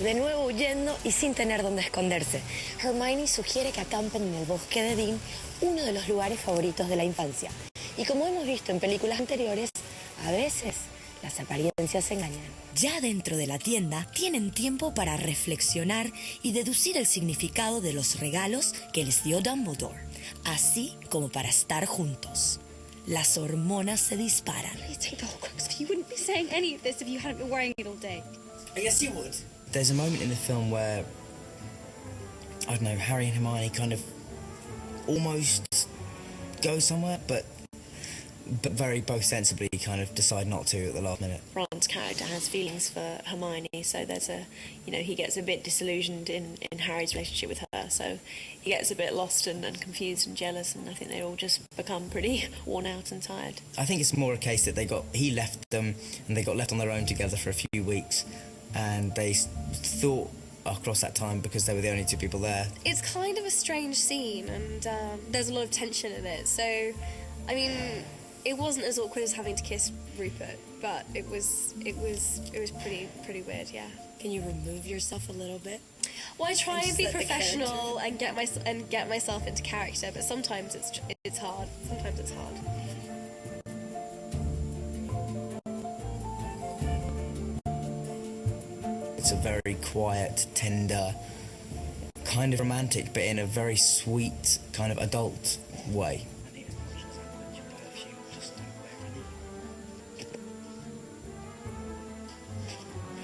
de nuevo huyendo y sin tener dónde esconderse. Hermione sugiere que acampen en el bosque de Dean, uno de los lugares favoritos de la infancia. Y como hemos visto en películas anteriores, a veces las apariencias engañan. Ya dentro de la tienda, tienen tiempo para reflexionar y deducir el significado de los regalos que les dio Dumbledore, así como para estar juntos. Las hormonas se disparan. Please take the Horcrux. You wouldn't be saying any of this if you hadn't been wearing it all day. Yes, you would. There's a moment in the film where, I don't know, Harry and Hermione kind of almost go somewhere, but very both sensibly kind of decide not to at the last minute. Ron's character has feelings for Hermione, so there's he gets a bit disillusioned in Harry's relationship with her, so he gets a bit lost and confused and jealous, and I think they all just become pretty worn out and tired. I think it's more a case that he left them and they got left on their own together for a few weeks, and they thought across that time because they were the only two people there. It's kind of a strange scene, and there's a lot of tension in it, so, I mean, it wasn't as awkward as having to kiss Rupert, but it was pretty weird, yeah. Can you remove yourself a little bit? Well, I try and be professional and get myself into character, but sometimes it's hard. Sometimes it's hard. It's a very quiet, tender, kind of romantic, but in a very sweet, kind of adult way.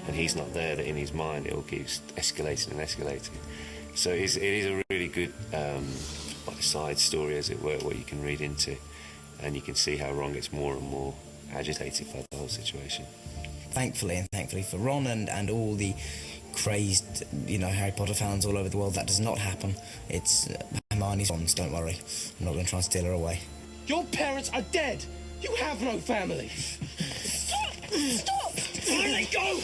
And he's not there, that in his mind it all keeps escalating and escalating. So it is a really good like side story, as it were, what you can read into, and you can see how Ron gets more and more agitated by the whole situation. Thankfully for Ron and all the crazed, Harry Potter fans all over the world, that does not happen. It's Hermione's Ron's, don't worry. I'm not going to try and steal her away. Your parents are dead! You have no family! Stop! Let go!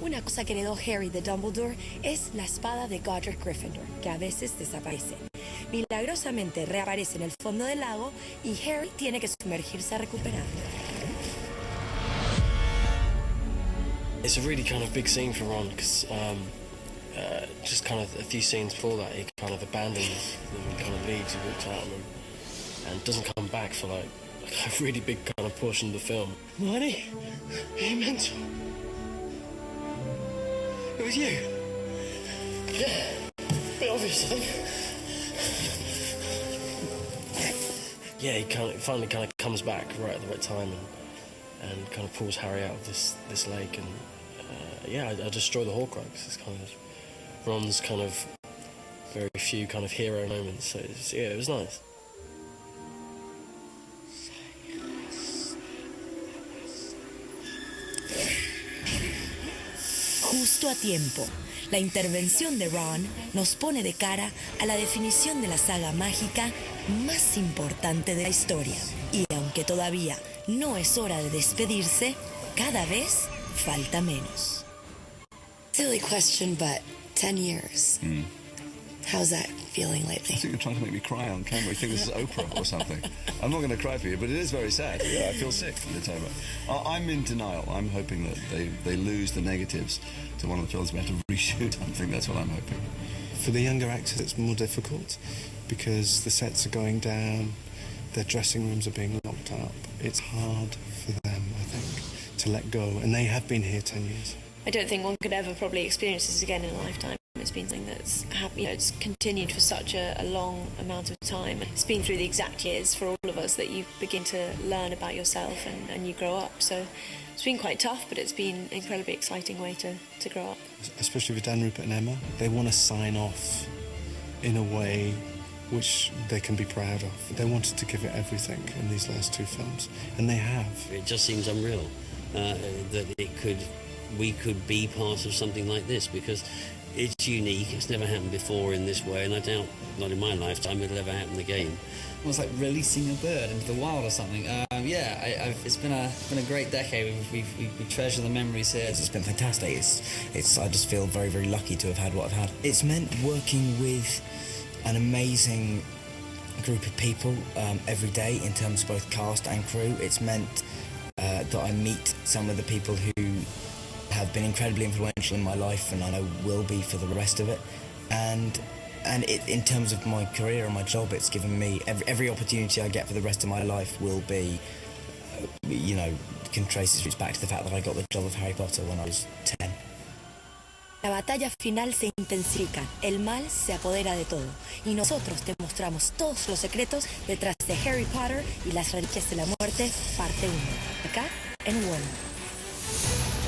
Una cosa que heredó Harry de Dumbledore es la espada de Godric Gryffindor, que a veces desaparece. Milagrosamente reaparece en el fondo del lago y Harry tiene que sumergirse a recuperarla. It's a really kind of big scene for Ron, because just kind of a few scenes before that, he kind of abandons them and kind of leaves, he walks out on them, and doesn't come back for like a really big kind of portion of the film. Hermione, are you mental? It was you. Yeah, but obviously. Yeah, he finally kind of comes back right at the right time and kind of pulls Harry out of this lake, and I destroy the Horcrux. It's kind of Ron's kind of very few kind of hero moments. So it was nice. Justo a tiempo, la intervención de Ron nos pone de cara a la definición de la saga mágica más importante de la historia. Y aunque todavía no es hora de despedirse, cada vez falta menos. Silly question, but 10 years. How's that feeling lately? I think you're trying to make me cry on camera. You think this is Oprah or something. I'm not going to cry for you, but it is very sad. Yeah, I feel sick. It's over. I'm in denial. I'm hoping that they lose the negatives to one of the films we have to reshoot. I think that's what I'm hoping. For the younger actors, it's more difficult because the sets are going down, their dressing rooms are being locked up. It's hard for them, I think, to let go. And they have been here 10 years. I don't think one could ever probably experience this again in a lifetime. It's been something that's it's continued for such a long amount of time. It's been through the exact years for all of us that you begin to learn about yourself and you grow up. So it's been quite tough, but it's been an incredibly exciting way to grow up. Especially with Dan, Rupert and Emma, they want to sign off in a way which they can be proud of. They wanted to give it everything in these last two films, and they have. It just seems unreal that we could be part of something like this, because it's unique. It's never happened before in this way, and I doubt, not in my lifetime, it'll ever happen again. It was like releasing a bird into the wild or something. It's been a great decade. We treasure the memories here. It's been fantastic. I just feel very, very lucky to have had what I've had. It's meant working with an amazing group of people every day in terms of both cast and crew. It's meant that I meet some of the people who have been incredibly influential in my life, and I know will be for the rest of it. And in terms of my career and my job, it's given me every opportunity I get for the rest of my life will be, can trace its roots back to the fact that I got the job of Harry Potter when I was 10. La batalla final se intensifica, el mal se apodera de todo y nosotros te mostramos todos los secretos detrás de Harry Potter y las Reliquias de la Muerte, parte 1, acá en Warner.